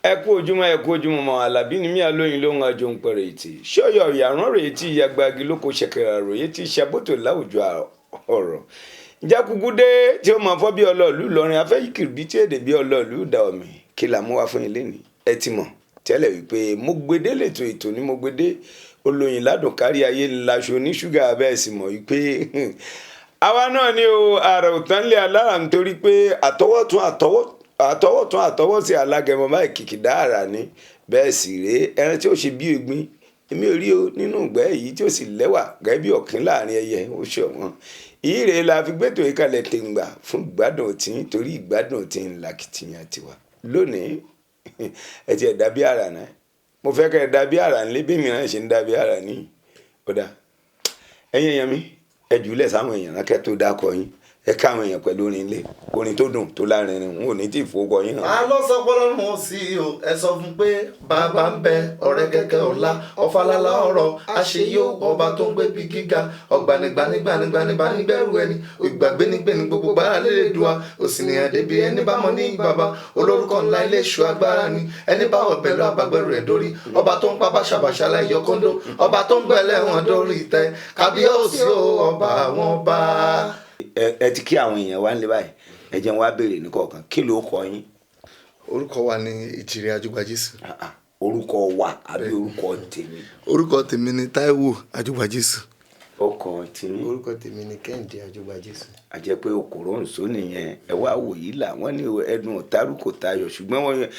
ẹ kú ojúmọ́ mọ́ Àlàbí ni mí alóyin ló ń ajó ń pẹ̀rẹ̀ ètì ṣọ́yọ̀ ìyàrán rèé tí ìyàgbági lóko ṣẹ̀kẹ̀rẹ̀ àròyé tí ṣàbótò láwùjọ ọ̀rọ̀ jákugúdé tí ó máa fọ́ bí ọlọ́ọ̀lù lọ́rin afẹ́yìkìrì bí tí èdè bí ọlọ́ọ̀lù dà omi kí la mú wá fún ilé ni ẹ ti mọ̀ tẹ́lẹ̀ wípé mo gbedé lẹ́tọ̀ ètò ní mo gbedé olóyin ládùn kárí ayé laṣọ ní ṣúgà abẹ́ sì mọ̀ wípé àwa náà ni o ààrẹ òtánlé alára nítorí pé àtọwọ́tún alágẹmọ báyìí kìkìdá àrà ni bẹ́ẹ̀ sì rèé ẹran tí ó ṣe bí egbin èmi ò rí o nínú ìgbẹ́ yìí tí ó sì lẹ́wà gẹ́gẹ́ bí ọ̀kín láàrin ẹyẹ ó ṣe wọ́n yìí rèé la fi gbẹ́tò ìkàlẹ̀ tèǹgbà fún ìgbádùn òtí torí ìgbádùn òtí ńlá kìtìyàn tiwa lónìí ẹ ti ẹ̀ dàbí àrà náà mo fẹ́ kẹ́ ẹ dàbí àrà ńlẹ́ bí mi náà ṣe ń dàbí àrà ní ọ̀dà ẹ̀yin èèyàn mi ẹ jùlẹ̀ sáwọn èèyàn náà kẹ́ tó dákọ̀ yín ẹ káwọn èèyàn pẹ̀lú orin ilé orin tó dùn tó lárinrin n ò ní tí ì fowókọ yín hàn. a lọ sọ pọlọrun ò sí o ẹ sọ fún pé bàbá ń bẹ ọ̀rẹ́ kẹkẹ ọlá ọfàlálà ọ̀rọ̀ àṣeyọ ọba tó ń gbé bí gíga ọgbanigbanigbanigbanigbẹrù ẹni ìgbàgbénigbẹni gbogbo gbára lè dùn a òsì ní àdébí ẹni bá mọ ní bàbá olórúkọ ńlá ilé ìṣù agbára ni ẹni bá ọbẹ lọ àbàgbẹrù ẹ dórí ọba tó ń pa báṣabàṣa láyọ kóńdó ọba tó ń gbẹlẹ wọn dórí ìtẹ́ kábíyèsí ọba àwọn ọba. ẹ ti kí àwọn èèyàn wá nílé báyìí ẹ jẹun wá béèrè ní kọ̀ọ̀kan kí ló kọ yín. orúkọ wa ni Ìjìrè Àjùgbàjésù. orúkọ wa àbí orúkọ tèmi. orúkọ tèmi ni Táíwò Àjùgbàjésù. ọkọ tèmi. orúkọ tèmi ni Kẹ́hìndé Àjùgbàjésù. a jẹ́ pé okòrò nsọ nìyẹn ẹ wá wò yìí là wọ́n ní ẹnu ọ̀tárù kò tayọ̀ ṣùgbọ́n wọ́n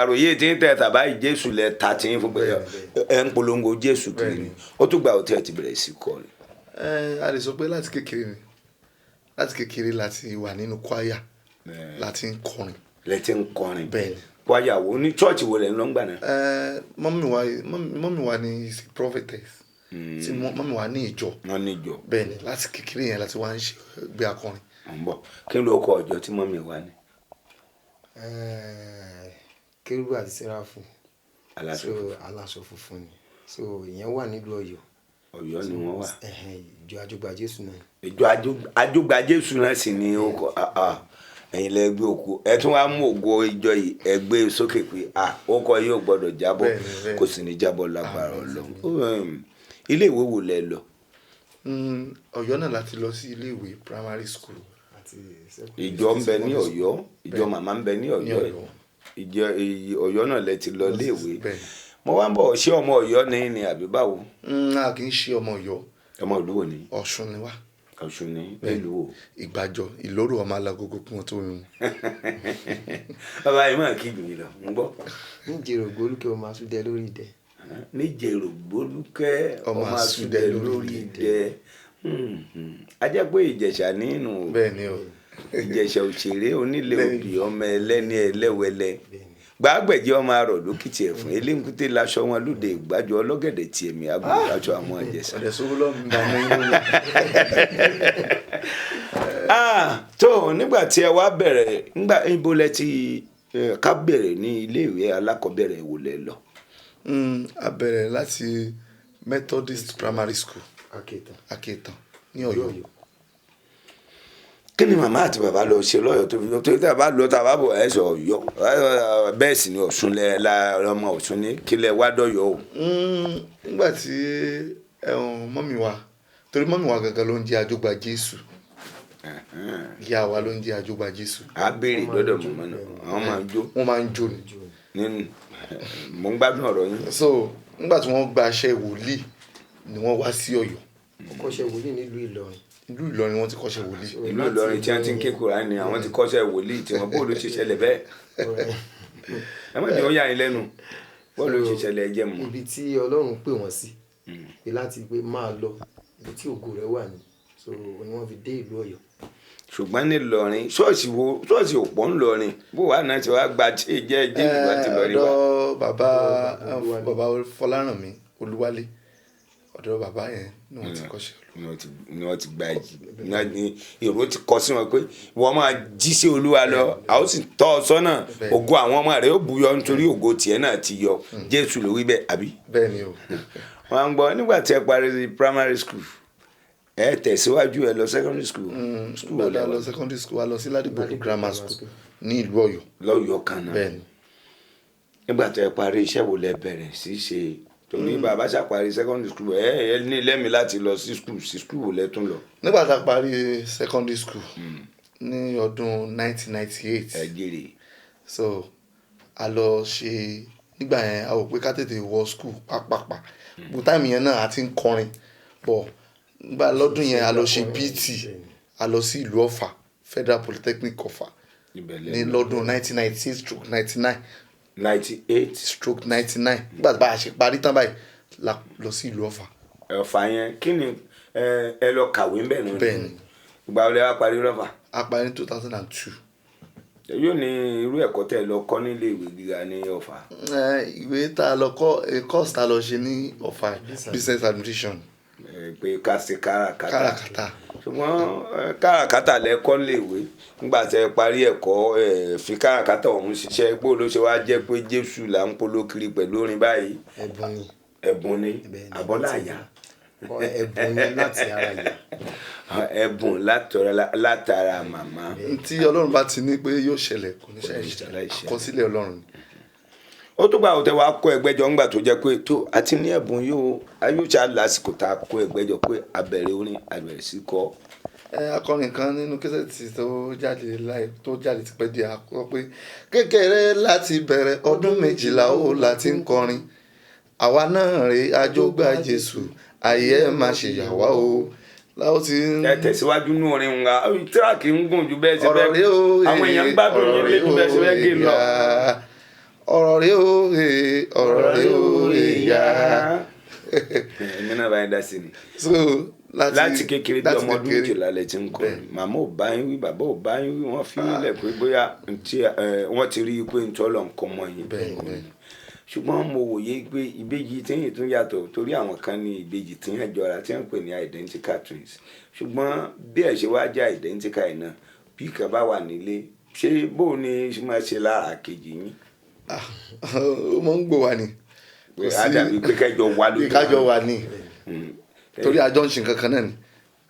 àròyé tí ń tẹ̀ tàbá Jésù lẹ ta tí ń fún pé ẹ ń polongo Jésù kiri ni ó tún gba òtí ẹ ti bẹ̀rẹ̀ sí kọrin. a lè sọ pé láti kékeré láti wà nínú kwaya láti ń kọrin. lẹ́tí ń kọrin. bẹ́ẹ̀ni. kwaya wo ní chọ́ọ̀chì wo lẹ́ ń lọ ń gbà náà. mọ́mì wa ni is a prophetess. tí mọ́mì wa ní ìjọ. wọ́n ní ìjọ. bẹ́ẹ̀ni láti kékeré yẹn láti wá ń ṣe gbé akọrin. ń bọ̀ kí ló kọ ọjọ́ tí mọ́mì wa ní. Kérúbù àti Séráfù. aláṣọ funfun ni so ìyẹn wà nílùú Ọ̀yọ́. Ọ̀yọ́ ni wọ́n wà. ìjọ Àjùgbàjésù náà. ìjọ Àjùgbàjésù náà sì ni ó kọ ẹ̀yin lẹ gbé òkú ẹ tún wá mú ògo ìjọ yìí ẹ gbé sókè pé ó kọ yóò gbọ́dọ̀ jábọ́ kò sì ní jábọ́ lágbára Ọlọ́run. ilé ìwé wo lẹ lọ. Ọ̀yọ́ náà láti lọ sí ilé ìwé primary school. ìjọ ń bẹ ní Ọ̀yọ́ ìjọ màmá ń bẹ ní Ọ̀yọ́ ìjọ Ọ̀yọ́ náà lẹ ti lọ ilé ìwé. mo wá ń bọ̀ ṣé ọmọ Ọ̀yọ́ ni àbí báwo. a kì í ṣe ọmọ Ọ̀yọ́. ọmọ ìlú wo ni. Ọ̀ṣun ni wá. Ọ̀ṣun ni nílùú wo. Ìgbàjọ Ìlóró ọmọ alágogo kí wọn tó yún. bàbá yìí máa kí gbìyànjú lọ ń gbọ́. níjẹ̀rò gbólúkẹ́ ọmọ asúdẹ lórí ìdẹ. níjẹ̀rò gbólúkẹ́ ọmọ asúdẹ lórí ìdẹ. a jẹ́ pé Ìjẹ̀ṣà nínú. bẹ́ẹ̀ni o. Ìjẹ̀ṣà òṣèré onílé òbí ọmọ ẹlẹ́ni ẹlẹ́wẹ̀lẹ́ gbàgbẹ̀jẹ̀ ọmọ arọ̀ lókìtì ẹ̀fún eléńkúté laṣọ wọn lóde ìgbàjọ ọlọ́gẹ̀dẹ̀ tí èmi àgùntàn aṣọ àwọn Ìjẹ̀ṣà. tó nígbà tí ẹ wá bẹ̀rẹ̀ nígbà ibo lẹ ti ká bẹ̀rẹ̀ ní iléèwé alákọ̀ọ́bẹ̀rẹ̀ wo lẹ lọ. a bẹ̀rẹ̀ láti Methodist Primary School Akétàn ní Ọ̀yọ́. kí ni màmá àti bàbá lọ ṣe lọ́yọ̀ tó fi tó tẹ́ bá lọ tá a bá bọ̀ ẹ̀ sọ Ọ̀yọ́ bẹ́ẹ̀ sì ni Ọ̀ṣun lẹ la ọmọ Ọ̀ṣun ní kí lẹ wá dọ̀yọ̀ o. nígbà tí mọ́mì wa torí mọ́mì wa gangan ló ń jẹ́ Àjùgbàjésù ìyá wa ló ń jẹ́ Àjùgbàjésù. a béèrè lọ́dọ̀ mọ̀mọ́ náà àwọn máa ń jó. wọ́n máa ń jó ni. nínú mò ń gbádùn ọ̀rọ̀ yín. so nígbà tí wọ́n gba aṣẹ wòlíì ni wọ́n wá sí Ọ̀yọ́. kọ́ṣẹ́ wòlíì nílùú Ìlọrin. ìlú Ìlọrin wọ́n ti kọ́ṣẹ́ wòlíì. ìlú Ìlọrin tí wọ́n ti ń ké Kùránì ni àwọn ti kọ́ṣẹ́ wòlíì tí wọ́n bóòlù ṣe ṣẹlẹ̀ bẹ́ẹ̀. ẹ má jẹ́ ó yà yín lẹ́nu bóòlù ṣe ṣẹlẹ̀ ẹ jẹ́ mọ́. ibi tí Ọlọ́run pè wọ́n sí pé láti pé máa lọ ibi tí ògo rẹ̀ wà ní so ni wọ́n fi dé ìlú Ọ̀yọ́. ṣùgbọ́n ní Ìlọrin ṣọ́ọ̀ṣì òpó ńlọrin bó wà náà ti wá gba jẹ́ ìlú àti Ìlọrin wa. ọ̀dọ̀ bàbá Fọlárànmí Olúwálé ọ̀dọ̀ bàbá yẹn ni wọ́n ti kọ́ṣẹ́ ni wọ́n ti gba èrò ti kọ sí wọn pé wọ́n máa jí sí Olúwa lọ a ó sì tọ́ ọ sọ́nà ògo àwọn ọmọ rẹ̀ ó buyọ nítorí ògo tiẹ̀ náà ti yọ Jésù ló wí bẹ́ẹ̀ àbí. bẹ́ẹ̀ ni o. wọ́n á ń gbọ́ nígbà tí ẹ parí primary school ẹ tẹ̀síwájú ẹ lọ secondary school. gbàdá lọ secondary school wa lọ sí Ládìgbòlù grammar school ní ìlú Ọ̀yọ́. lọ́yọ̀ kan náà. bẹ́ẹ̀ni. nígbà tó ẹ parí iṣẹ́ wo lẹ bẹ̀rẹ̀ sí ṣe torí bàbá ṣàparí secondary school ẹ ní lẹ́mìí láti lọ sí school wo lẹ tún lọ. nígbà tá a parí secondary school ní ọdún 1998 ẹ jèrè. so a lọ ṣe nígbà yẹn a wò pé ká tètè wọ school pápápá gbogbo táìmù yẹn náà a ti ń kọrin bọ̀ nígbà lọ́dún yẹn a lọ ṣe BT a lọ sí ìlú Ọ̀fà Federal Polytechnic Ọ̀fà ní lọ́dún 1998/99 98/99 nígbà tí bá a ṣe parí tán báyìí la lọ sí ìlú Ọ̀fà. Ọ̀fà yẹn kí ni ẹ lọ kàwé ńbẹ̀ náà. bẹ́ẹ̀ni. ìgbà wo lẹ wá parí lọ́fà. a parí ní 2002. yóò ní irú ẹ̀kọ́ tẹ́ ẹ lọ kọ́ nílé ìwé gíga ní Ọ̀fà. ìwé tá a lọ kọ́ course tá a lọ ṣe ní Ọ̀fà business administration. pé ká ṣe káràkátà. ṣùgbọ́n káràkátà lẹ kọ́ nílé ìwé nígbà tẹ́ ẹ parí ẹ̀kọ́ fi káràkátà ọ̀hún ṣiṣẹ́ pé ló ṣe wá jẹ́ pé Jésù là ń polo kiri pẹ̀lú orin báyìí. ẹ̀bùn ni àbọ́láyà. ẹ̀bùn ni láti ara ìyá. ẹ̀bùn látara màmá. tí Ọlọ́run bá ti ní pé yóò ṣẹlẹ̀ kò ní ṣẹlẹ̀ àkọsílẹ̀ Ọlọ́run ni. ó tó gbà òtẹ́ wàá kó ẹgbẹ́jọ ńgbà tó jẹ́ pé tó àti ní ẹ̀bùn yóò ayúṣà lásìkò tá a kó ẹgbẹ́jọ pé abẹ̀rẹ̀ orin abẹ̀rẹ̀ sí kọ́. akọrin kan nínú kẹsẹ̀tì tó jáde ti pẹ́ di àkọ́ pé kékeré láti bẹ̀rẹ̀ ọdún 12 ó láti ń kọrin àwa náà rè àjọgbà Jésù ayé ẹ má ṣe yà wá o láwọn ti ń. ẹ tẹ̀síwájú ní orin ń ga tíráàkì ń gùn ju bẹ́ẹ̀ ṣe bẹ́ẹ̀ àwọn èèyàn ń gbádùn yín lé ju bẹ́ẹ̀ ṣe bẹ́ẹ̀ gé lọ. ọ̀rọ̀ rẹ o ọ̀rọ̀ rẹ o ìyá. èmi náà bá yẹn dá sí ni. so láti kékeré bí ọmọ ọdún 12 lẹ ti ń kọ màmá ò bá yín wí bàbá ò bá yín wí wọ́n fi yín lẹ̀ pé bóyá wọ́n ti rí i pé ntọ́ lọ nǹkan mọ́ yín. ṣùgbọ́n mo wòye pé ìbejì tíyìn tún yàtọ̀ torí àwọn kan ní ìbejì tíyìn jọra tí wọ́n ń pè ní identical twins ṣùgbọ́n bí ẹ̀ ṣe wá jẹ́ identical yìí náà bí kan bá wà nílé ṣé bó ni ṣe máa ṣe lára kejì yín. ó mọ̀ ń gbò wá ni. àdàbí pé kẹjọ wà lójú. kájọ wà ní torí àjọ ń ṣe nǹkan kan náà ni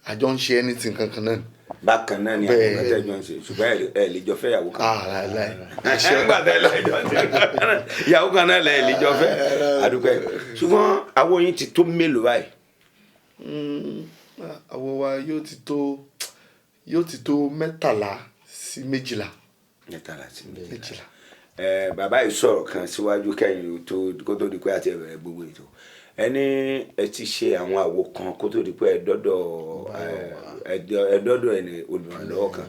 àjọ ń ṣe anything kankan náà ni. bákan náà ni àwọn ọ̀tẹ́jọ́ ń ṣe ṣùgbọ́n ẹ lè jọ fẹ́ ìyàwó kan. nígbà tẹ́ ìyàwó kan náà lè jọ fẹ́ àdúgbò ẹ̀ ṣùgbọ́n àwo yín ti tó mélòó báyìí. àwo wa yóò ti tó 13 sí 12. 13 sí 12. bàbá yìí sọ̀rọ̀ kan síwájú kẹ́yìn kó tó di pé àti ẹ̀bẹ̀rẹ̀ gbogbo ètò ẹni ẹ ti ṣe àwọn àwo kan kó tó di pé ẹ̀dọ́dọ̀ ẹni olùrànlọ́wọ́ kan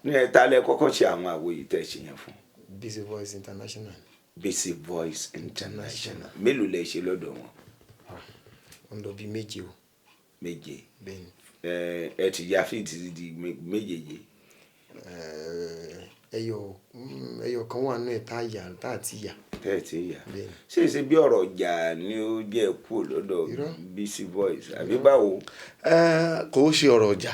ní ẹ̀ta lẹ kọ́kọ́ ṣe àwọn àwo yìí tẹ̀ ṣe yẹn fún. Bisi Voice International. Bisi Voice International mélòó lẹ ṣe lọ́dọ̀ wọn. wọ́n lọ bí méje o. méje. bẹ́ẹ̀ni. ẹ ti ya fíìtì di méjèèjì. ẹyọ kan wà nínú ẹ̀ tá a ti yà. tẹ́ẹ̀tì yà ṣe bí ọ̀rọ̀ ọjà ni ó jẹ́ kú lọ́dọ̀ Bisi Voice àbí báwo. kò ó ṣe ọ̀rọ̀ ọjà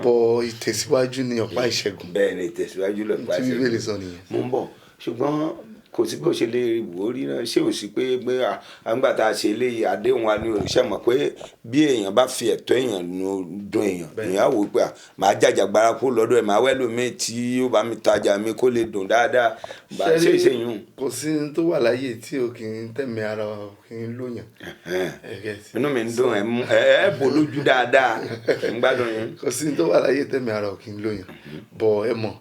bọ̀ ìtẹ̀síwájú ní ọ̀pá ìṣẹ́gun. bẹ́ẹ̀ ni ìtẹ̀síwájú lọ́pàá ìṣẹ́gun. tí bíbélì sọ nìyẹn. mo ń bọ̀ ṣùgbọ́n kò sí bó ṣe lè wò ó rí náà ṣé ò sí pé àgbà tá a ṣe léyìí àdéhùn wa ni òṣìṣẹ́ mọ̀ pé bí èèyàn bá fi ẹ̀tọ́ èèyàn dùn èèyàn á wò pé màá jàjàgbara kó lọ́dọ̀ ẹ̀ màá wẹ́lò mi tí ó bá mi tajà mi kó lè dùn dáadáa bá ṣe é ṣe yún. kò sí ní tó wà láyé tí o kì í tẹ̀mí ara o kì í lóyàn. inú mi ń dùn ẹ bò lójú dáadáa ń gbádùn yín. kò sí ní tó wà láyé tẹ̀mí ara o kì í lóyàn bọ̀ ẹ mọ̀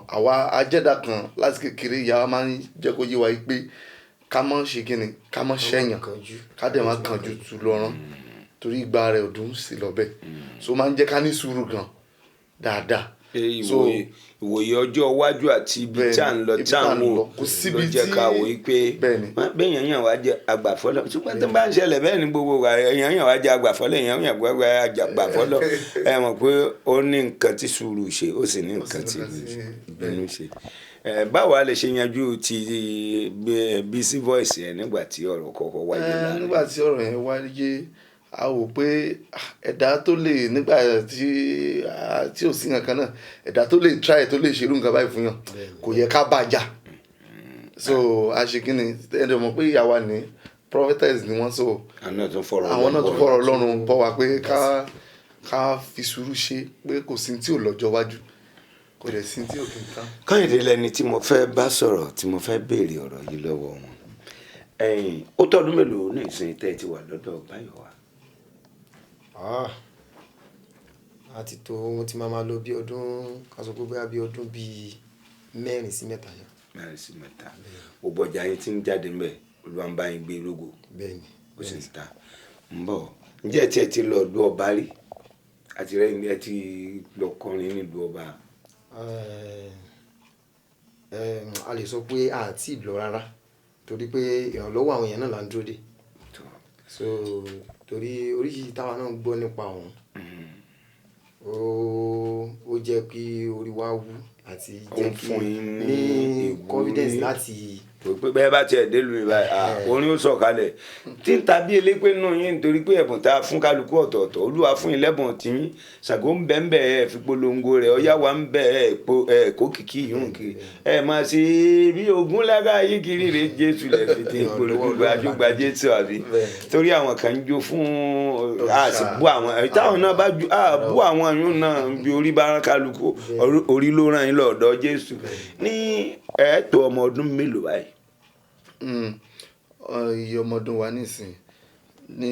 àwa ajẹ́dá kan láti kékeré ìyá wa máa ń jẹ́ kó yé wa pé ká mọ́ ṣe kíni ká mọ́ ṣẹ̀yàn ká dẹ̀ má kánjú tu lọ́rán torí ìgbà rẹ̀ ọdún sí lọ́bẹ̀ so máa ń jẹ́ ká ní sùúrù gan dáadáa. ìwòye ọjọ́ iwájú àti ibi tí à ń lọ tí à ń wò ló jẹ́ ká wò ó pé bẹ́ẹ̀yàn yàn wá jẹ́ agbàfọ́lọ́ ṣùgbọ́n tó bá ń ṣẹlẹ̀ bẹ́ẹ̀ ni gbogbo wa èèyàn yàn wá jẹ́ agbàfọ́lọ́ èèyàn yàn wá agbàfọ́lọ́ ẹ mọ̀ pé ó ní nǹkan tí sùúrù ṣe ó sì ní nǹkan tí ìbínú ṣe. báwo a lè ṣe yanjú ti Bisi Voice yẹn nígbà tí ọ̀rọ̀ kọ́kọ́ wáyé láàrin. nígbà tí ọ̀rọ̀ yẹn wáyé a wò pé ẹ̀dá tó lè nígbà tí ò sí nǹkan náà ẹ̀dá tó lè try tó lè ṣerú nǹkan báyìí fún yàn kò yẹ ká bàjá so a ṣe kí ni ẹ̀dọ̀ mọ̀ pé ìyá wa ní prophetess ni wọ́n so àwọn náà tún fọ̀rọ̀ Ọlọ́run bọ́ wa pé ká fi sùúrù ṣe pé kò sí tí ò lọ́jọ́ wájú kò dẹ̀ sí tí ò kí n tán. Kẹ́hìndé lẹni tí mo fẹ́ bá sọ̀rọ̀ tí mo fẹ́ béèrè ọ̀rọ̀ yìí lọ́wọ́ wọn. Ó tọ́dún mélòó ní ìsìn tẹ́ ẹ ti wà lọ́dọ̀ Báyọ̀wá? Àti tó mo ti máa lọ bí ọdún ká sọ pé bóyá bí ọdún bíi 4 sí 7 yẹn. 4 sí 7. Gbogbo ọjà yín tí ń jáde ń bẹ̀ Olúwa ń bá yín gbé lógo. Bẹ́ẹ̀ni. Ó sì ń ta. Ń bọ̀. Ǹjẹ́ tí ẹ ti lọ ìlú ọba rí? Àti rẹ̀ ní ẹ ti lọ kọrin nílùú ọba? A lè sọ pé a ti lọ rárá torí pé ìrànlọ́wọ́ àwọn èèyàn náà là ń dúró dè. So torí oríṣiríṣi táwa náà ń gbọ́ nípa òun ó jẹ́ kí orí wa wú àti jẹ́ kí ní confidence láti. pé bẹ́ẹ̀ bá tiẹ̀ dé lu ìbá orin ó sọ̀kalẹ̀ tí ń ta bí elépé nù yín nítorí pé ẹ̀bùn tá a fún kálukú ọ̀tọ̀ọ̀tọ̀ Olúwa fún ilẹ̀bùn tí yín Ṣàngó ń bẹ ń bẹ ẹ̀ fi polongo rẹ̀ Ọya wa ń bẹ ẹ̀ kó kìkì yìí kiri ẹ̀ máa ṣe bí ogun lága yìí kiri rè Jésù lẹ̀ fi ti polongo àjọgbà Jésù àbí torí àwọn kan ń jó fún àti bú àwọn táwọn náà bá bú àwọn àyùn náà bí orí bá kálukú orí ló ràn yín lọ́dọ̀ Jésù ní ẹ̀ẹ́tọ̀ ọmọ ọdún mélòó báyìí? Iye ọmọ ọdún wa nísìn ní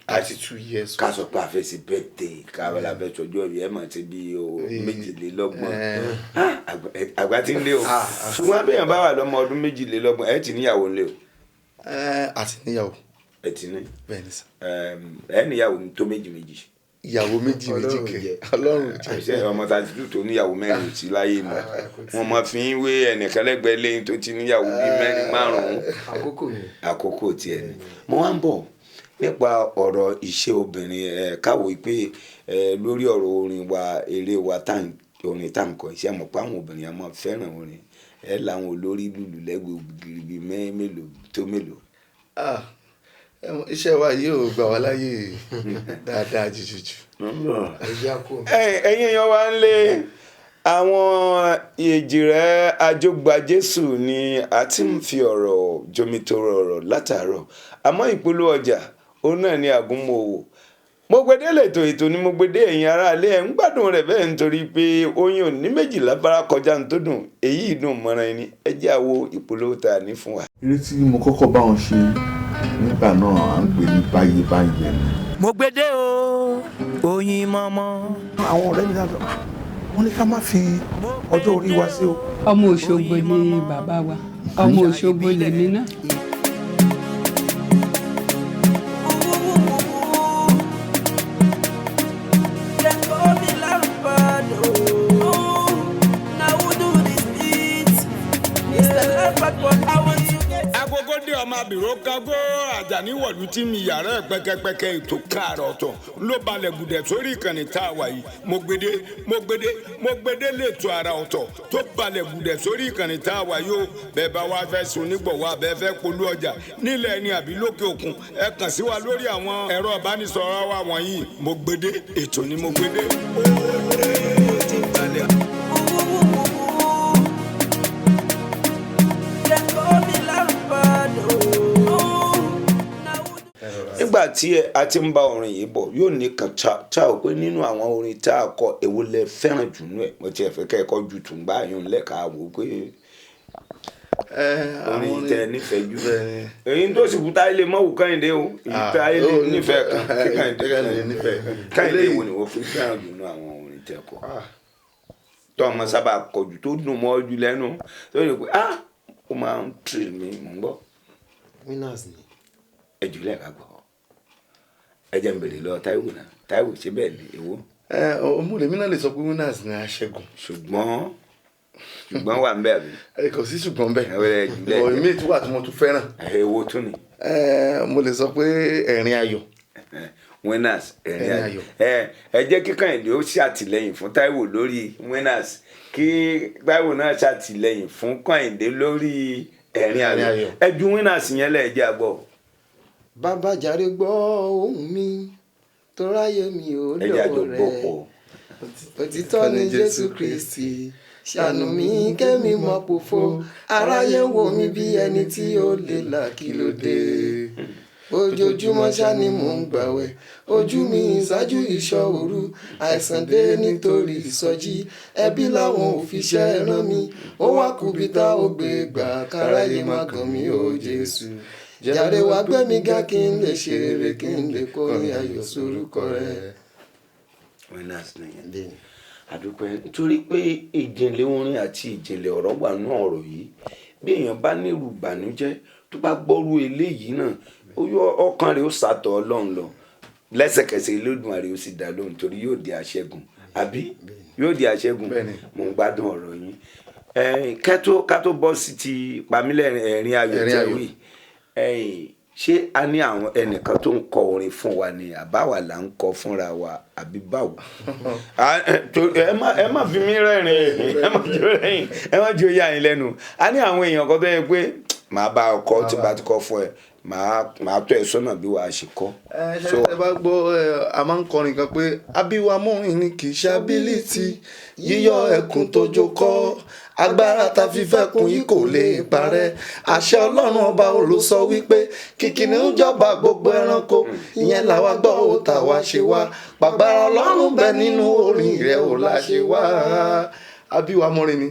32 years. ká sọ pé a fẹ́ sí birthday káwé la fẹ́ tọjọ́ rí ẹ̀ mọ̀ ti bí 22 àgbà tí ń lé o ṣùgbọ́n abẹ́yàn bá wà lọ́mọ ọdún 22 ẹ̀ ti níyàwó ńlẹ̀ o. Àti níyàwó. ẹ ti ní. Bẹ́ẹ̀ni sà. ẹ níyàwó tó méjì. Ìyàwó méjì kẹ Ọlọ́run jẹ́. ṣe ọmọ 32 tó níyàwó 4 sí láyé mi wọn máa fi ń wé ẹnìkan lẹ́gbẹ̀ẹ́ lẹ́yìn tó ti níyàwó bíi 4 5. àkókò tiẹ̀ ni mo wá ń bọ̀ nípa ọ̀rọ̀ iṣẹ́ obìnrin káwọ́ pé lórí ọ̀rọ̀ orin wa eré wa orin tá à ń kọ iṣẹ́ mọ̀ pé àwọn obìnrin máa fẹ́ràn orin làwọn olórí lùlù lẹ́gbẹ̀ẹ́ ògiri bíi mélòó. Iṣẹ́ wa yìí ò gbà wá láyè dáadáa jùjùjù. ẹ̀yin èèyàn wa ń lé àwọn Èjìrẹ́ Àjọgbà Jésù ni a ti ń fi ọ̀rọ̀ jomitoro ọ̀rọ̀ látàárọ̀ àmọ́ ìpolówó ọjà òun náà ni àgúnmọ̀wò mo gbede ètò ni mo gbede ẹ̀yin aráalé ẹ̀ ń gbádùn rẹ̀ bẹ́ẹ̀ nítorí pé oyin ò ní méjìlá bára kọjá ní tó dùn èyí dùn mọ́ra ẹni ẹ jẹ́ àwo ìpolówó ta ní fún wa. eré tí mo kọ́kọ́ bá wọn ṣe nígbà náà à ń pè ní báyé ni. mo gbede o oyin mọ́mọ́. àwọn ọ̀rẹ́ mi náà sọ wọ́n ní ká má fi ọjọ́ orí wa sí o. ọmọ Òṣogbo ni bàbá wa ọmọ Òṣogbo lèmi náà. Abiro kago Àjàní wọ̀lú tí mi yàrá ẹ̀ pẹ́kẹ́pẹ́kẹ́ ètò káàrọ̀ ọ̀tọ̀ ló balẹ̀ gùdẹ̀ sórí ìkànnì tá a wà yìí mo gbede lẹ́tọ̀ ara ọ̀tọ̀ tó balẹ̀ gùdẹ̀ sórí ìkànnì tá a wà yìí o bẹ́ẹ̀ bá wá fẹ́ sun nígbọ̀wọ́ abẹ́ fẹ́ polú ọjà nílẹ̀ ẹni àbí lókè òkun ẹ kàn sí wa lórí àwọn ẹ̀rọ ìbánisọ̀rọ̀ wa wọ̀nyí mo gbede ètò ni mo gbede. nígbà tí a ti ń bá orin yìí bọ̀ yóò ní kan tá ò pé nínú àwọn orin tá a kọ èwo lẹ fẹ́ràn jù nú ẹ̀ mo ti ẹ̀ fẹ́ kẹ́kọ̀ọ́ ju tùǹgbà yín lẹ́ka wò pé orin tẹ nífẹ̀ẹ́ jù èyí tó sì kú Táyé mọ́wù Kẹ́hìndé o èyí Táyé nífẹ̀ẹ́ kan Kẹ́hìndé wo ni wọ́n fi fẹ́ràn jù nú àwọn orin tẹ kọ tó ọmọ sábà kọjú tó dùn mọ́ ojú lẹ́nu tó yẹ pé ó máa ń tì mí mò ń gbọ́. Winners ni. ẹ jù lẹ́ẹ̀ka gbọ́ ẹ jẹ́ n bèrè lọ Táíwò ṣe bẹ́ẹ̀ ni èwo. ọmọlẹ́mí náà lè sọ pé Winners ni aṣẹ́gun. ṣùgbọ́n wà ń bẹ̀ àbí. kò sí ṣùgbọ́n bẹ́ẹ̀ èmi tí wà tí mo tún fẹ́ràn. èwo tún ni. mo lè sọ pé ẹ̀rín ayọ̀. Winners ẹ̀rín ayọ̀. ẹ jẹ́ kí Kẹ́hìndé ó ṣàtìlẹ́yìn fún Táíwò lórí Winners kí Táíwò náà ṣàtìlẹ́yìn fún Kẹ́hìndé lórí ẹ̀rín ayọ̀. ẹ ju Winners yẹn lẹ́ẹ̀ jẹ́ àgbọ̀. Bàbá jàre gbọ́ ohùn mi tó ráyè mi ò lọ́wọ́ rẹ̀ òtítọ́ ni Jésù Kristi ṣàánú mi kẹ́mi mọ́ pòfo aráyé wò mí bí ẹni tí ó lè là kí ló dé. ojoojúmọ́ ṣá ni mò ń gbàwẹ̀ ojú mi ìṣáájú ìṣọ́ òru àìsàn dé nítorí ìsọjí ẹbí làwọn ò fi ṣẹ́ rán mi ó wá kùbí tá ó gbé gbà káráyé má kàn mí ó Jésù jàre wá gbé mi ga kí n lè ṣe rere kí n lè kọrin ayọ̀ sórúkọ rẹ̀. àdúpẹ́ nítorí pé ìjìnlẹ̀ orin àti ìjìnlẹ̀ ọ̀rọ̀ wà nínú ọ̀rọ̀ yìí bí èèyàn bá nírú ìbànújẹ́ tó bá gbọ́rú eléyìí náà ọkàn rẹ̀ ó sàtọ̀ Ọlọ́run lọ lẹ́sẹ̀kẹsẹ̀ Olódùmarè ó sì dá lóhùn torí yóò di àṣẹ́gun àbí yóò di àṣẹ́gun. mò ń gbádùn ọ̀rọ̀ yín ká tó bọ́ sí ti pamílẹ̀ ẹ̀rín ayọ̀ tẹ̀wé ṣé a ní àwọn ẹnìkan tó ń kọ orin fún wa ni àbáwá là ń kọ fúnra wa àbí báwo. ẹ má fi mí rẹ́rìn ẹ má jẹ́ ó yà yín lẹ́nu a ní àwọn èèyàn kan tó yẹ pé màá bá ọkọ tí bá ti kọ fún ẹ màá tọ́ ẹ sọ́nà bí wàá ṣe kọ́. ṣé ẹ bá gbọ́ a máa ń kọrin kan pé abíwámọ́rin ni kì í ṣe ability yíyọ ẹkùn tó jókòó agbára ta fífẹ́ kun yìí kò lè parẹ́ àṣẹ Ọlọ́run ọba ló sọ wípé kìkìnì ń jọba gbogbo ẹranko ìyẹn làwa gbọ́ ó tà wá ṣe wá pàgbára Ọlọ́run bẹ nínú orin rẹ̀ ò la ṣe wá. abíwámọ́rin ni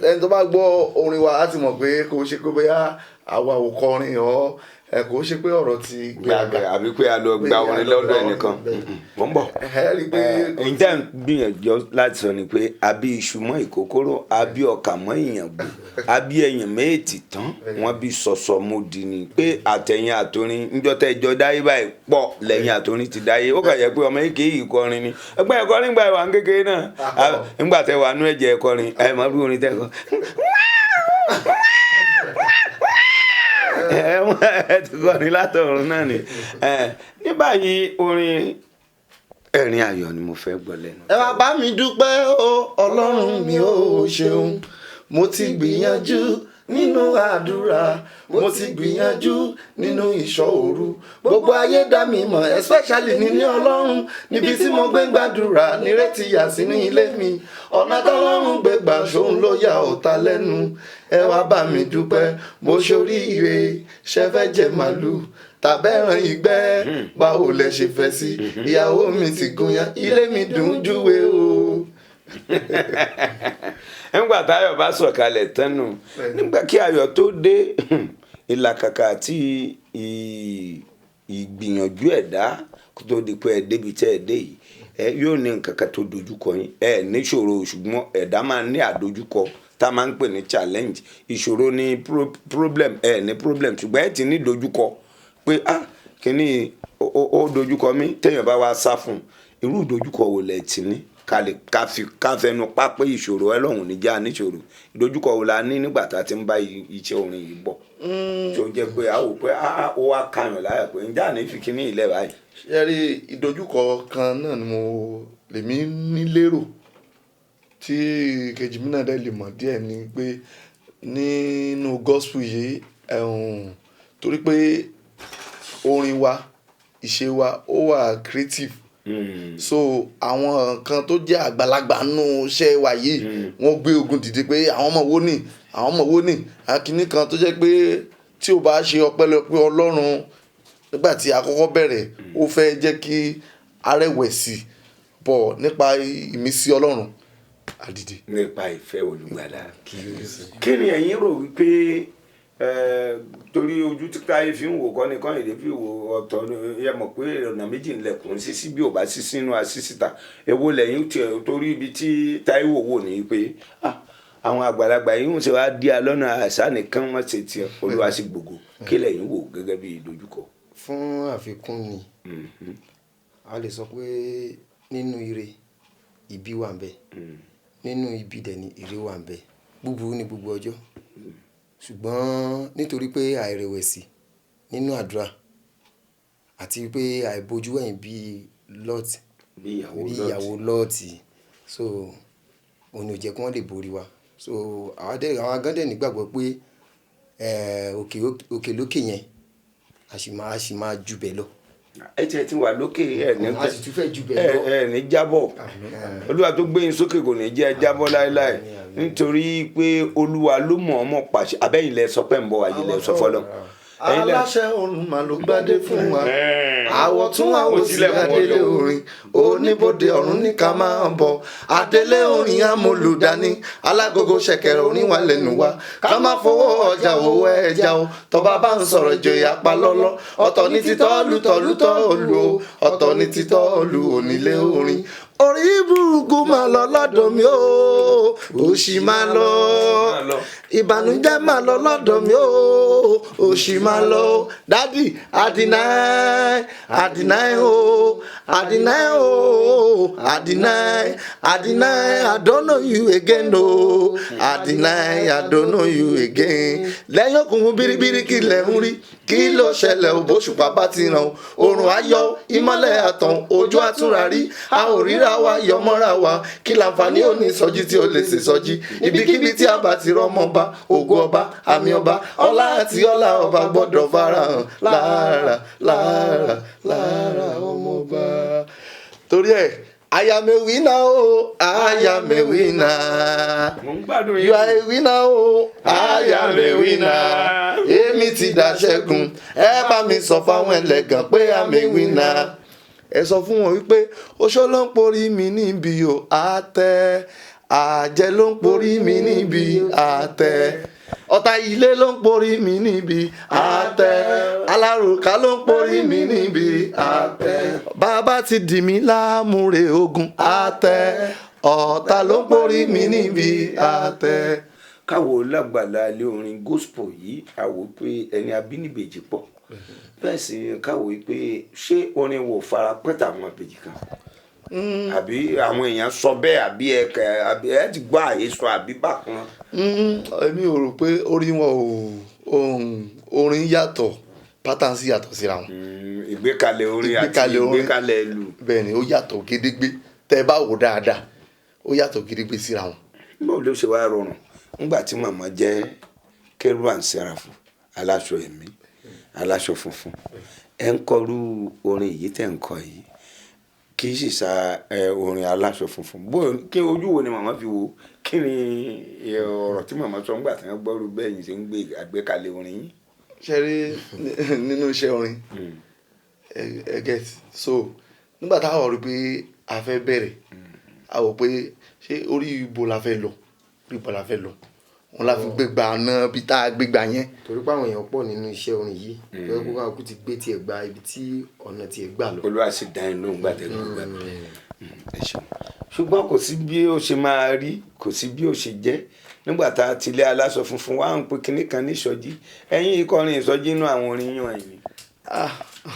ẹni tó bá gbọ́ orin wa á ti mọ̀ pé kò ṣe pé bóyá àwa ò kọrin ọ́ ẹ kò ṣe pé ọ̀rọ̀ ti gbàgbà àbí pé a lọ gba orin lọ́dọ̀ ẹnìkan mò ń bọ̀. ẹ̀yin tẹ́ ń gbìyànjú láti sọ ni pé àbí iṣu mọ́ ìkókóró àbí ọkà mọ́ ìyàngbò àbí ẹ̀yìn méjì tán wọ́n bí sọ̀sọ̀ mọ́dì ni pé àtẹ̀yìn àtòrin níjọ́ tẹ́ ìjọ dáyé báyìí pọ̀ lẹ́yìn àtòrin ti dáyé ó kà yẹ pé ọmọ èké yìí kọrin ni ẹgbẹ́ ẹ̀kọrin gba ìwà kékeré náà nígbà tẹ́ wà nú ẹ̀jẹ̀ ẹ̀kọrin ẹ̀ mọ́ bí orin tẹ́ kọ́ ẹ ti kọ́ ni látọ̀run náà ni ní báyìí orin ẹ̀rín ayọ̀ ni mo fẹ́ gbọ́ lẹ́nu. ẹ wá bá mi dúpẹ́ o Ọlọ́run mi ò ṣeun mo ti gbìyànjú nínú àdúrà mo ti gbìyànjú nínú ìṣọ́ òru gbogbo ayé dá mi mọ̀ especially nílé Ọlọ́run níbi tí mo gbé gbàdúrà nírètí yà sínú ilé mi ọ̀nà tọ́lọ́run gbé gbà ṣòun ló yà ọ̀tá lẹ́nu ẹ wá bá mi dúpẹ́ mo ṣoríire ṣẹ́fẹ́ jẹ màlúù tàbẹ́ràn ìgbẹ́ báwo lẹ ṣe fẹ́ sí ìyàwó mi ti gúnyán ilé mi dùn júwe o. nígbà táyọ̀ bá sọ̀kalẹ̀ tẹ́nu nígbà kí ayọ̀ tó dé ìlàkàkà àti ìgbìyànjú ẹ̀dá kó tó di pé ẹ débi tẹ́ ẹ dé yìí yóò ní nǹkan kan tó dojúkọ yín níṣòro ṣùgbọ́n ẹ̀dá máa ní àdojúkọ tá a máa ń pè ní challenge ìṣòro ní problem ní problem ṣùgbọ́n ẹ ti ní dojúkọ pé kíní ó dojúkọ mi téèyàn bá wá sá fún irú dojúkọ wo lẹ ti ní ká fẹnu pápẹ́ ìṣòro ẹlọ́run níjà níṣòro ìdojúkọ wo la ní nígbà tá a ti ń bá iṣẹ́ orin yìí bọ̀ tó jẹ́ pé a wò pé ó wá kàyàn láyà pé ǹjẹ́ àní fi kíní ilẹ̀ báyìí. ṣé rí ìdojúkọ kan náà ni mo lèmi ní lérò tí kejì mi náà dẹ́ lè mọ̀ díẹ̀ ni pé nínú gospel yìí torí pé orin wa ìṣe wa ó wà creative so àwọn kan tó jẹ́ àgbàlagbà nù iṣẹ́ wa yìí wọ́n gbé ogun dìde pé àwọn ọmọ wo ni akíní kan tó jẹ́ pé tí o bá ṣe ọpẹ́lọpẹ́ Ọlọ́run nígbà tí a kọ́kọ́ bẹ̀rẹ̀ ó fẹ́ jẹ́ kí arẹ̀wẹ̀sì bọ̀ nípa ìmísí Ọlọ́run àdìdì. nípa ìfẹ́ olùgbàlà kí ni ẹ̀yin rò wípé torí ojú tí táyé fi ń wò kọ́ nìkan èdè fi wò ọ̀tọ̀ yẹ mọ̀ pé ọ̀nà méjì ńlẹ̀kùn sísí bí ò bá sí sínú àṣìṣìta èwo lẹ́yìn torí ibi tí táyé wò ní pé àwọn àgbàlagbà yìí ń ṣe wá di alọ́nà àṣà nìkan wọ́n ṣe tiẹ̀ Olúwa sí gbogbo kí lẹ́yìn wò gẹ́gẹ́ bí ìdojúkọ. fún àfikún ni a lè sọ pé nínú ire ibi wà ń bẹ nínú ibi dẹ̀ ni ire wà ń bẹ búburú ní gbogbo ọjọ́ ṣùgbọ́n nítorí pé àìrẹ̀wẹ̀sì nínú àdúrà àti pé àìbójú ẹ̀yìn bí ìyàwó lọ́ọ̀tì so òun ò jẹ́ kí wọ́n lè borí wa so àwọn agandẹ̀ nígbàgbọ́ pé òkè lókè yẹn a sì máa jù bẹ́ẹ̀ lọ. ẹ tiẹ̀ ti wà lókè ẹ ní jábọ̀ Olúwa tó gbé yín sókè kò ní jẹ́ jábọ̀ láéláé nítorí pé Olúwa ló mọ̀ ọmọ pàṣẹ abẹ́yìn lẹ sọ pé ń bọ̀ wáyé lẹ sọ fọlọ́ aláṣẹ ọ̀run mà ló gbádé fún wa àwọ̀ tún àwọ̀ sílẹ̀ adélé orin oníbodè ọ̀run ní ká máa bọ̀ adélé orin amúlùdání alágogo ṣẹ̀kẹ̀rẹ̀ orin wà lẹ́nu wa ká má fowó ọjà owó ẹja o tọba bá ń sọ̀rọ̀ ìjòyè apá lọ́lọ́ ọ̀tọ̀ ní títọ́ lùtọ̀lù o ọ̀tọ̀ ní títọ́ lù onílé orin orí burúkú máa lọ lọ́dọ̀ mi o òṣì máa lọ ìbànújẹ́ máa lọ lọ́dọ̀ mi o òṣì máa lọ dádì àdínáì o àdínáì o àdínáì I don't know you again o àdínáì I don't know you again lẹ́yìn òkùnkùn biribiri kí lẹ̀ ń rí kí ló ṣẹlẹ̀ òbóṣùpá bá ti ràn oòrùn ayọ̀ ìmọ́lẹ̀ àtàn ojú àtúnra rí a ò ríra wa yọmọ́ra wa kí láǹfààní òní ìsọjí tí ó lè ṣe sọjí ibikíbi tí a bá ti rọ́mọ ọba ògo ọba àmì ọba ọlá àti ọlá ọba gbọ́dọ̀ farahàn lára ọmọ ọba. torí ẹ̀ I am a winner o I am a winner you are a winner o I am a winner èmi ti dá ṣẹ́gun ẹ bá mi sọ fáwọn ẹlẹ́gàn pé I am a winner ẹ sọ fún wọn wípé oṣó ló ń porí mi níbi o àtẹ àjẹ́ ló ń porí mi níbi àtẹ ọ̀tá ilé ló ń porí mi níbi àtẹ alárùkà ló ń porí mi níbi àtẹ bàbá ti dì mí láàmúre ogun àtẹ ọ̀tá ló ń porí mi níbi àtẹ. káwo lágbàlá ilé orin gospel yìí àwò pé ẹni abínibèjì pọ̀ bẹ́ẹ̀ sì káwo pé ṣé orin wò fara pẹ́tà àwọn àbèjì kan àbí àwọn èèyàn sọ bẹ́ẹ̀ àbí ẹ ti gbọ́ àhesọ àbí bákan. èmi ò rò pé orin wọn orin yàtọ̀ pátán sí yàtọ̀ síra wọn. ìgbékalẹ̀ orin àti ìgbékalẹ̀ ìlú. bẹ́ẹ̀ ni ó yàtọ̀ gédégbé tẹ́ ẹ bá wò dáadáa ó yàtọ̀ gédégbé síra wọn. báwo ló ṣe wá rọrùn nígbà tí màmá jẹ́ Kérúbù and Séráfù aláṣọ ẹ̀mí aláṣọ funfun ẹ ń kọrú orin yìí tẹ́ ń kọ yìí kì í sì sa orin aláṣọ funfun bó kí ojú wo ni màmá fi wo kí ni ọ̀rọ̀ tí màmá sọ ńgbà tí wọ́n gbọ́rú bẹ́ẹ̀ yìí ṣe ń gbé àgbékalẹ̀ orin yìí. ṣe rí nínú iṣẹ́ orin ẹ get so nígbà táwọn rí pé a fẹ́ bẹ̀rẹ̀ a wò pé ṣé orí ibo la fẹ́ lọ orí ibo la fẹ́ lọ wọn la fi gbégbá náà bí tá a gbégbá yẹn. torí pé àwọn èèyàn pọ̀ nínú iṣẹ́ orin yìí lọ́wọ́ kó káàkó ti gbé tiẹ̀ gba ibi tí ọ̀nà tiẹ̀ gbà lọ. Olúwa sì dá inú gbàdẹ́gbẹ́ ẹ ṣeun ṣùgbọ́n kò sí bí ó ṣe máa rí kò sí bí ó ṣe jẹ́ nígbà tá a tilẹ̀ aláṣọ funfun wá ń pe kinní kan ní ìsọjí ẹ̀yin ìkọrin ìsọjí inú àwọn orin yàn ẹ̀yìn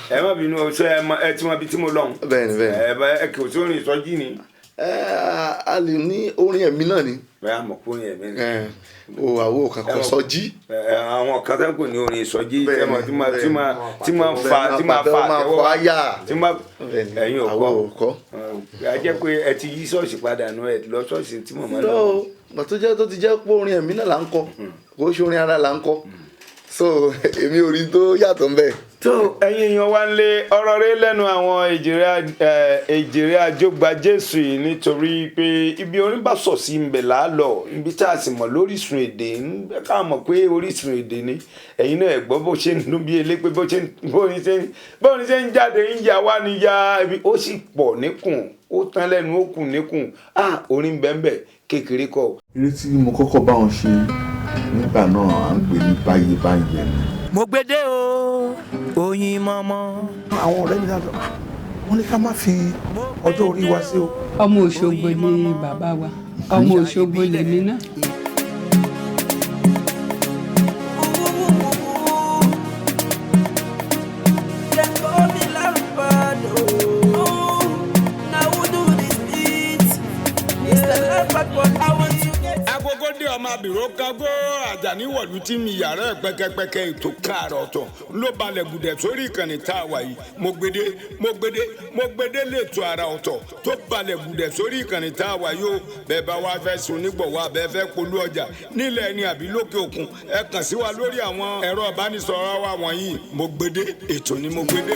ẹ má bínú ọṣọ ẹ tí wọn bí tí mo lọ́hùn ẹ kò sí orin ìsọjí ni. a lè ní orin ẹ̀mí náà ni. bẹ́ẹ̀ àmọ̀ pé orin ẹ̀mí ni. o àwo kan kò sọjí. àwọn kan tẹ́ kò ní orin ìsọjí tí máa fa àtẹ́wọ́ ẹ̀yin ò kọ́ a jẹ́ pé ẹ ti yí ṣọ́ọ̀ṣì padà nù ẹ lọ ṣọ́ọ̀ṣì tí mo máa lọ. lọ́ọ̀ tó ti jẹ́ pé orin ẹ̀mí náà là ń kọ kò ṣe orin ara là ń kọ so èmi ò rí tó yàtọ̀ ń bẹ̀. tó ẹ̀yin èèyàn wá ń lé ọ̀rọ̀ rẹ lẹ́nu àwọn èjìrè àjọgbà Jésù yìí nítorí pé ibi orin bá sọ̀ sí ń bẹ̀ láàlọ́ ibi tá a sì mọ̀ lórísun èdè ń ká mọ̀ pé orísun èdè ni ẹ̀yin náà gbọ́ bó ṣe ń dún bí elépé bóni ṣe ń jáde ń yà wá ní ya ibi ó sì pọ̀ níkùn ó tán lẹ́nu ó kùn níkùn orin bẹ́ẹ̀ kékeré kọ́. eré tí mo kọ́kọ́ bá wọn ṣe nígbà náà à ń pè ní báyé báyé ni. mo gbédè o oyin mọ́mọ́. àwọn ọ̀rẹ́ mi dáadọ́ wọ́n ní ká má fi ọjọ́ orí wa sí o. ọmọ Òṣogbo ni bàbá wa ọmọ Òṣogbo lèmi náà. ọmọ abìrò kágó Àjàní wọ̀lú tí mi yàrá ẹ̀ pẹ́kẹ́pẹ́kẹ́ ètò káàrọ̀ ọ̀tọ̀ ló balẹ̀ gùdẹ̀ sórí ìkànnì tá a wà yìí mo gbédé lẹ́tọ̀ ara ọ̀tọ̀ tó balẹ̀ gùdẹ̀ sórí ìkànnì tá a wà yìí ó bẹ́ẹ̀ bá wá fẹ́ sun nígbọ̀wọ́ abẹ́ fẹ́ polú ọjà nílẹ̀ ẹni àbí lókè òkun ẹ kàn sí wa lórí àwọn ẹ̀rọ ìbánisọ̀rọ̀ wa wọ̀nyí mo gbédé ètò ni mo gbédé.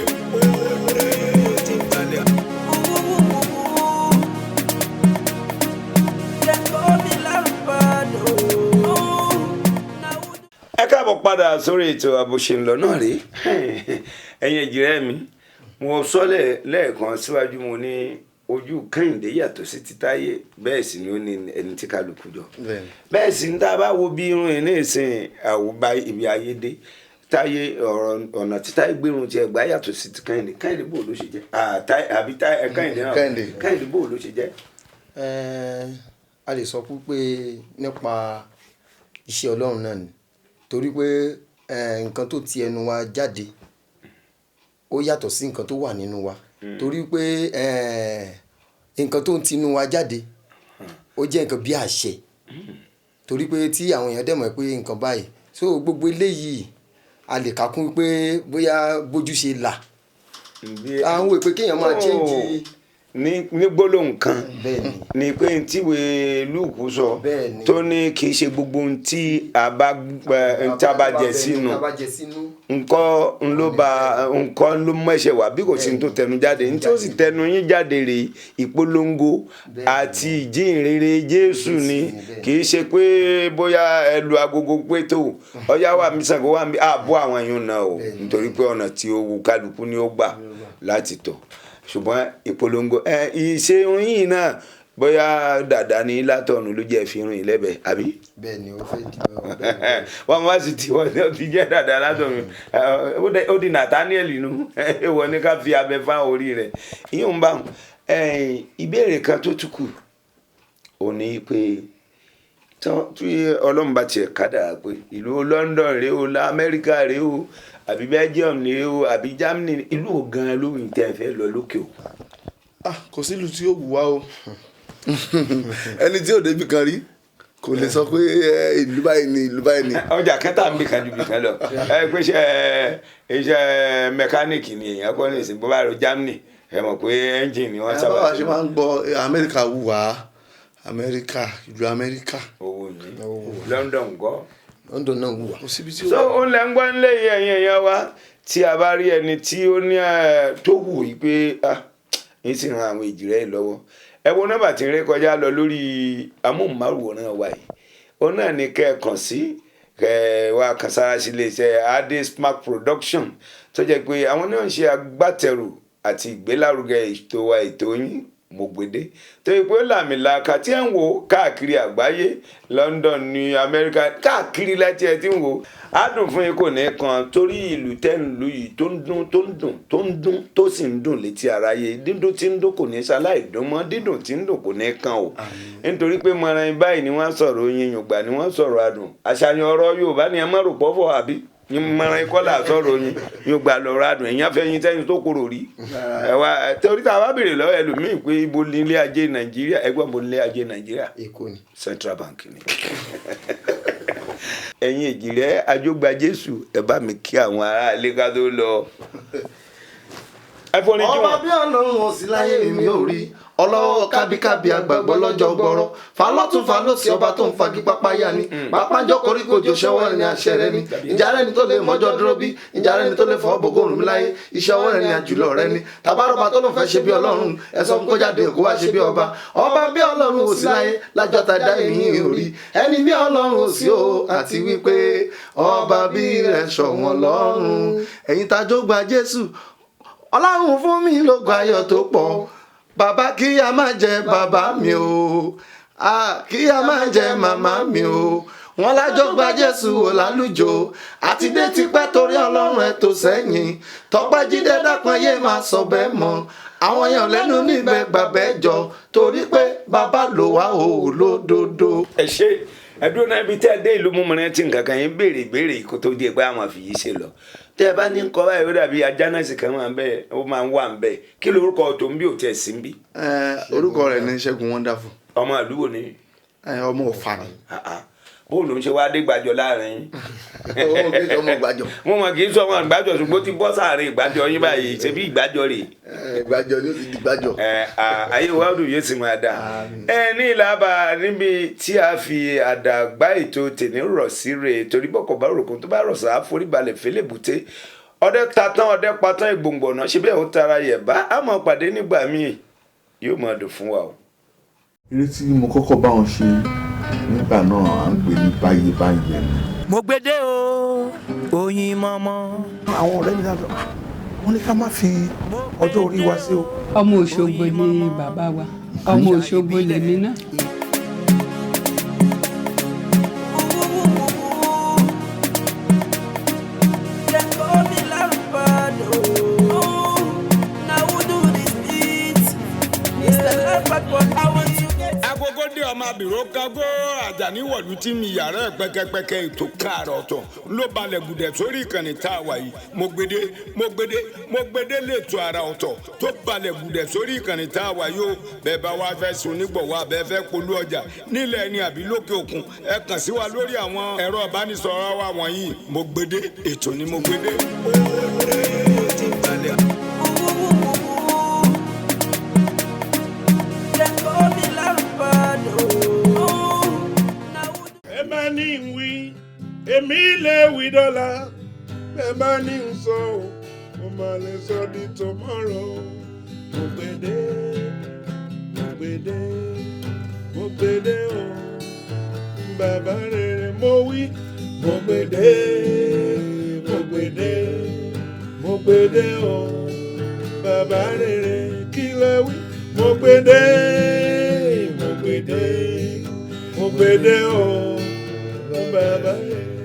ẹ káàbọ̀ padà sórí ètò àbòṣenlọ náà rí ẹ̀yin èjìrẹ́ mi mo sọ lẹ́ẹ̀kan síwájú mo ní ojú Kẹ́hìndé yàtọ̀ sí ti Táyé bẹ́ẹ̀ sì ni ó ní ẹni tí kálukú jọ bẹ́ẹ̀ sì ń tá a bá wo bí irun ẹ̀ ní ìsìn àwòbá ibi ayédè Táyé ọ̀nà tí Táyé gbérun tiẹ̀ gbá yàtọ̀ sí ti Kẹ́hìndé. Kẹ́hìndé bò ló ṣe jẹ́ àbí Kẹ́hìndé náà Kẹ́hìndé bò ló ṣe jẹ́. A lè sọ pé nípa iṣẹ́ Ọlọ́run náà ni torí pé nǹkan tó ti ẹnu wa jáde ó yàtọ̀ sí nǹkan tó wà nínú wa torí pé nǹkan tó ń tinú wa jáde ó jẹ́ nǹkan bí àṣẹ torí pé tí àwọn èèyàn dẹ̀ mọ̀ pé nǹkan báyìí so gbogbo eléyìí a lè kà kún pé bóyá bójú ṣe là àwọn èpè kéèyàn máa change ní gbólóhùn kan ni pé tíwèé Lúùkù sọ tó ní kì í ṣe gbogbo ohun tí a bá jẹ sínú nǹkan ló mú ẹ̀ṣẹ̀ wá bí kò sí ní tó tẹnu jáde ní tí ó sì tẹnu yín jáde rèé ìpolongo àti ìjíhìnrere Jésù ni kì í ṣe pé bóyá ẹ lu agogo pé tó ọyá wà mí Ṣàngó wà mí àbọ̀ àwọn èèyàn náà o nítorí pé ọ̀nà tí ó wù kálukú ni ó gbà láti tọ̀ ṣùgbọ́n ìpolongo ìṣe yìí náà bóyá dàda ní látọ̀nù ló jẹ́ fi rìn lẹ́bẹ̀ẹ́ àbí. bẹ́ẹ̀ ni ó fẹ́ di wọ́n wá sí tiwọn ní ọtí jẹ́ dàda látọ̀nù ó di Nathaniel nù wọ́n ní ká fi abẹ fáwọn orí rẹ̀ ìyóò ń bá wọn. ìbéèrè kan tó tún kù ò ní pé tí Ọlọ́run bá tiẹ̀ kádàrá pé ìlú London rèé o Amẹ́ríkà rèé o àbí Belgium ni o àbí Germany ìlú ò gan ló ń tẹ́ fẹ́ lọ lókè o. Kò sí ìlú tí ó wù wá o ẹni tí ò débi kan rí kò lè sọ pé ìlú báyìí ni ìlú báyìí ni. ọjà kẹta ń bì kan ju bì kan lọ pé iṣẹ́ mẹkáníìkì ni èèyàn kọ́ ní ìsìn bó bá lọ Germany ẹ mọ̀ pé ẹ́ńjìn ni wọ́n sábà. báwa ṣe máa ń gbọ́ Amẹ́ríkà wù wá Amẹ́ríkà ìlú Amẹ́ríkà. owó ni London ńkọ́. London náà wù wá. so ó lẹ́ ń gbọ́ nílé ẹ̀yìn èèyàn wa tí a bá rí ẹni tí ó ní tó wù yí pé yín sì ran àwọn èjìrẹ́ lọ́wọ́ ẹ wo nọ́mbà tí ń ré kọjá lọ lórí amóhùnmáwòrán wa yìí ó náà ní kẹ́ ẹ kàn sí kẹ́ ẹ wá kàn sára sí iléeṣẹ́ Ade Smart Production tó jẹ́ pé àwọn náà ń ṣe agbátẹrù àti ìgbélárugẹ ètò yín Mọ̀gbèdé tó yẹ pé ó làmìlaka tí ẹ ń wò káàkiri àgbáyé London ní Amẹ́ríkà káàkiri láti ẹ ti ń wò adùn fún yín kò ní kan torí ìlú tẹ́ǹlú yìí tó ń dún tó sì ń dùn létí aráyé dídùn tí ń dùn kò ní ṣaláì dùn mọ́ dídùn tí ń dùn kò ní kan o nítorí pé mọ̀ràn báyìí ni wọ́n sọ̀rọ̀ oyin yògbà ni wọ́n sọ̀rọ̀ adùn àṣàyàn ọ̀rọ̀ Yorùbá ni ẹ má rò pọ́fọ́ àbí mọ̀ràn ikọ́lá sọ̀rọ̀ oyin yògbà lọ́rọ̀ adùn èèyàn fẹ́ yin tẹ́yìn tó kúrò rí ẹ̀wà torí tá a bá béèrè lọ́wọ́ ẹlòmíì pé ibo ní ilé ajé Nàìjíríà ẹgbọ́n bo ní ilé ajé Nàìjíríà Èkó ni Central Bank ni ẹ̀yin èjìrẹ́ àjọgbà Jésù ẹ bá mi kí àwọn ará ilé ká tó lọ. ọba bí Ọlọ́run ò sí láyé mi ò rí ọlọ́wọ́ kábíkábí àgbàgbọ́ lọ́jọ́ gbọ́rọ́ falọ́tún falọ́sí ọba tó ń fagi pápáyà ni pápájọ́ koríko jò ṣẹ́wọ́ ẹni àṣẹ rẹ ni ìjà rẹ ni tó lè mọ́jọ́ dúró bí ìjà rẹ ni tó lè fọ́ bògórùn mi láyé iṣẹ́ ọwọ́ rẹ ni àjùlọ rẹ ni tàbárọ̀bà tó ló fẹ́ ṣe bí Ọlọ́run ẹ̀sọ́ kó jáde kó wá ṣe bí ọba bí Ọlọ́run ò sí láyé lájọ́ ta dá èmi ò rí ẹni bí Ọlọ́run ò sí o àti wípé ọba bí rẹ̀ ṣọ̀wọ́n lọ́rùn ẹ̀yin tájọ́ gba Jésù Ọlọ́run fún mi lógo ayọ̀ tó pọ̀ bàbá kí a máa jẹ bàbá mi o kí a máa jẹ màmá mi o wọn lájọ gba Jésù wò lálùjọ àti dé tipẹ́ torí Ọlọ́run ẹ̀ tó sẹ́yìn Tọ́pẹ́ Jídé dákun yé máa sọ bẹ́ẹ̀ mọ́ àwọn èèyàn lẹ́nu níbẹ̀ gbàgbẹ́ jọ torí pé bàbá ló wá o lódodo. ẹ ṣe ẹdún náà ibi tẹ́ ẹ dé ìlú múmọ́rẹ́ tí nǹkan kan yín béèrè kó tó di pé àwọn àfìyí ṣe lọ tẹ́ ẹ bá ní nǹkan báyìí ó dàbí ajánàsì kan máa ń bẹ ó máa ń wà ń bẹ kí lorúkọ tó ń bí òtí ẹ̀ sí ń bí. orúkọ rẹ̀ ní Ṣẹ́gun Wonderful. ọmọ àdúgbò ni. ọmọ Ọ̀fà ni. bóòlù ń ṣe wá dé gbàjọ láàrin. ọmọ kì í sọ ọmọ gbàjọ. mo mọ̀ kì í sọ ọmọ gbàjọ ṣùgbọ́n ti bọ́ sáàrin ìgbàjọ yín báyìí ṣe bí ìgbàjọ rè. gbàjọ ni ó ti di gbàjọ. ayé wàhálù yóò sì máa dà. ní ìlàbà níbi tí a fi àdàgbà ètò tèmi rọ̀ sí rè torí bọ́kọ̀ bá rògùn tó bá rọ̀ sáà forí balẹ̀ fẹ́lẹ̀ bùté ọdẹ tatán ọdẹ patán ìgbòǹgbòǹnà ṣe bẹ́ẹ̀ ó tara yẹ̀ bá a máa pàdé nígbà míì yóò máa dùn fún wa o. eré tí mo kọ́kọ́ bá wọn ṣe nígbà náà à ń pè ní báyé báyé ni. mo gbede o oyin mọ́mọ́. àwọn ọ̀rẹ́ mi náà sọ wọ́n ní ká má fi ọjọ́ orí wa sí o. ọmọ Òṣogbo ni bàbá wa ọmọ Òṣogbo lèmi náà. agogo dé ọmọ abìrò kágó Àjàní wọ̀lú tí mi yàrá ẹ̀ pẹ́kẹ́pẹ́kẹ́ ètò káàrọ̀ ọ̀tọ̀ ló balẹ̀ gùdẹ̀ sórí ìkànnì tá a wà yìí mo gbede lẹ́tọ̀ ara ọ̀tọ̀ tó balẹ̀ gùdẹ̀ sórí ìkànnì tá a wà yìí o bẹ́ẹ̀ bá wá fẹ́ sun nígbọ̀wọ́ abẹ́ fẹ́ polú ọjà nílẹ̀ ẹni àbí lókè òkun ẹ kàn sí wa lórí àwọn ẹ̀rọ ìbánisọ̀rọ̀ wa wọ̀nyí mo gbede ètò ni mo gbede. ní ń wí èmi lè wí dọ́là bẹ́ẹ̀ bá ní ń sọ ọ́ mo máa lè sọ di tomorrow. mo gbede o bàbá rere mo wí mo gbede o bàbá rere kí lẹ wí mo gbede o bàbá rere.